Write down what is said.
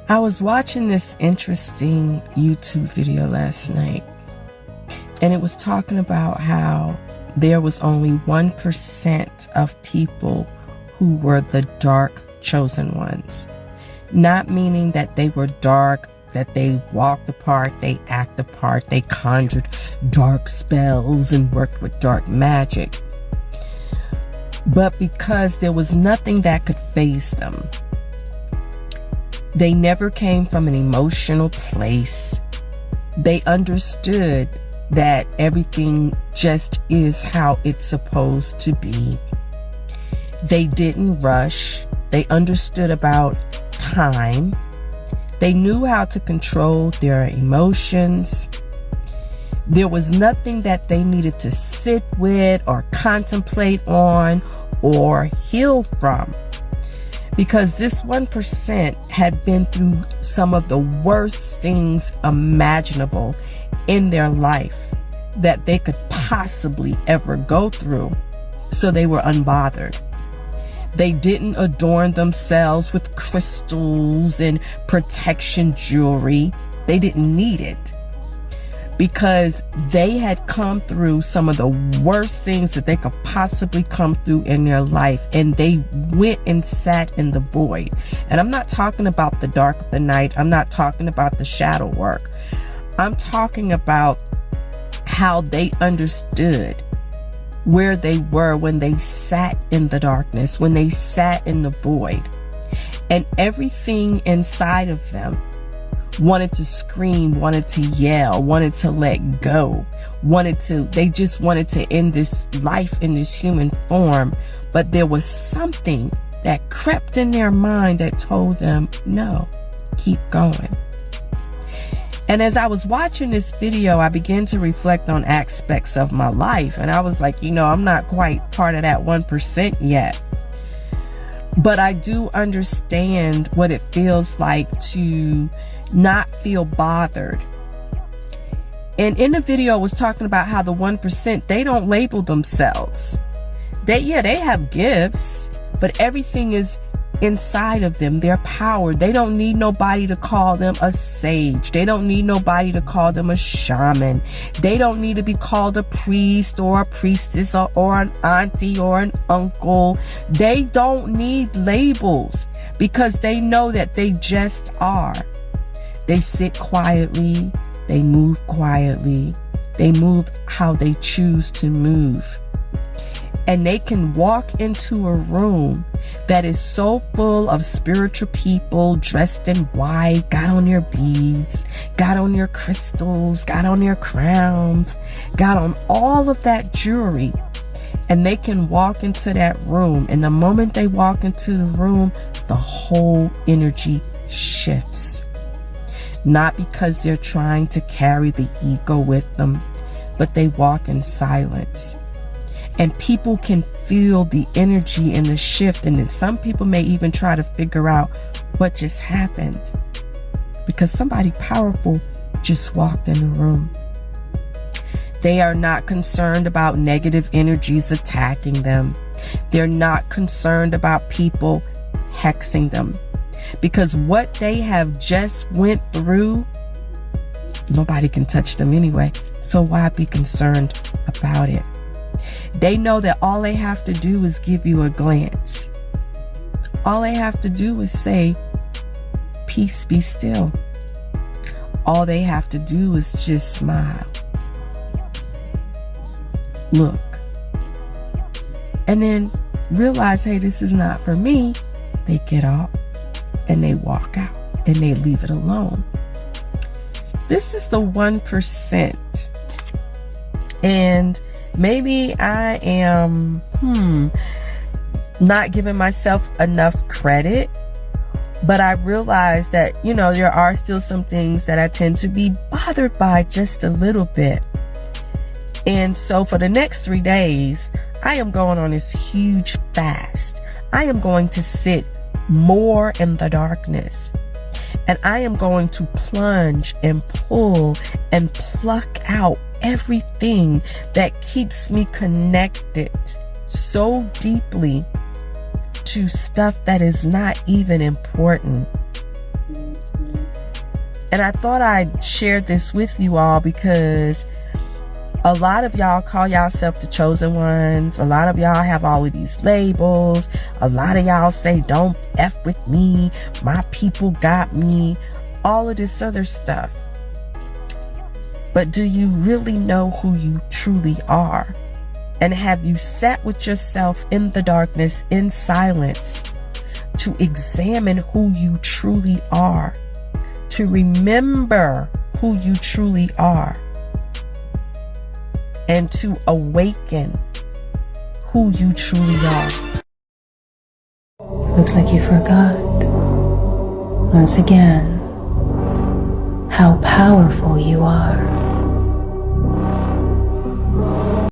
I was watching this interesting YouTube video last night, and it was talking about how there was only 1% of people who were the dark chosen ones. Not meaning that they were dark, that they walked the part, they act the part, they conjured dark spells and worked with dark magic. But because there was nothing that could faze them. They never came from an emotional place. They understood that everything just is how it's supposed to be. They didn't rush. They understood about time. They knew how to control their emotions. There was nothing that they needed to sit with or contemplate on or heal from, because this 1% had been through some of the worst things imaginable in their life that they could possibly ever go through. So they were unbothered. They didn't adorn themselves with crystals and protection jewelry. They didn't need it, because they had come through some of the worst things that they could possibly come through in their life, and they went and sat in the void. And I'm not talking about the dark of the night. I'm not talking about the shadow work. I'm talking about how they understood where they were when they sat in the darkness, when they sat in the void, and everything inside of them wanted to scream, wanted to yell, wanted to let go, they just wanted to end this life in this human form. But there was something that crept in their mind that told them, no, keep going. And as I was watching this video, I began to reflect on aspects of my life. And I was like, I'm not quite part of that 1% yet. But I do understand what it feels like to not feel bothered. And in the video, I was talking about how the 1%, they don't label themselves. They have gifts, but everything is inside of them, their power. They don't need nobody to call them a sage. They don't need nobody to call them a shaman. They don't need to be called a priest or a priestess or an auntie or an uncle. They don't need labels, because they know that they just are. They sit quietly. They move quietly. They move how they choose to move. And they can walk into a room that is so full of spiritual people dressed in white, got on their beads, got on their crystals, got on their crowns, got on all of that jewelry. And they can walk into that room. And the moment they walk into the room, the whole energy shifts. Not because they're trying to carry the ego with them, but they walk in silence. And people can feel the energy and the shift. And then some people may even try to figure out what just happened, because somebody powerful just walked in the room. They are not concerned about negative energies attacking them. They're not concerned about people hexing them, because what they have just went through, nobody can touch them anyway. So why be concerned about it? They know that all they have to do is give you a glance. All they have to do is say, peace, be still. All they have to do is just smile. Look. And then realize, hey, this is not for me. They get off and they walk out and they leave it alone. This is the 1%. And maybe I am not giving myself enough credit, but I realize that, there are still some things that I tend to be bothered by just a little bit. And so for the next 3 days, I am going on this huge fast. I am going to sit more in the darkness. And I am going to plunge and pull and pluck out everything that keeps me connected so deeply to stuff that is not even important. And I thought I'd share this with you all because a lot of y'all call yourself the chosen ones. A lot of y'all have all of these labels. A lot of y'all say, don't F with me. My people got me. All of this other stuff. But do you really know who you truly are? And have you sat with yourself in the darkness, in silence, to examine who you truly are? To remember who you truly are, and to awaken who you truly are. Looks like you forgot, once again, how powerful you are.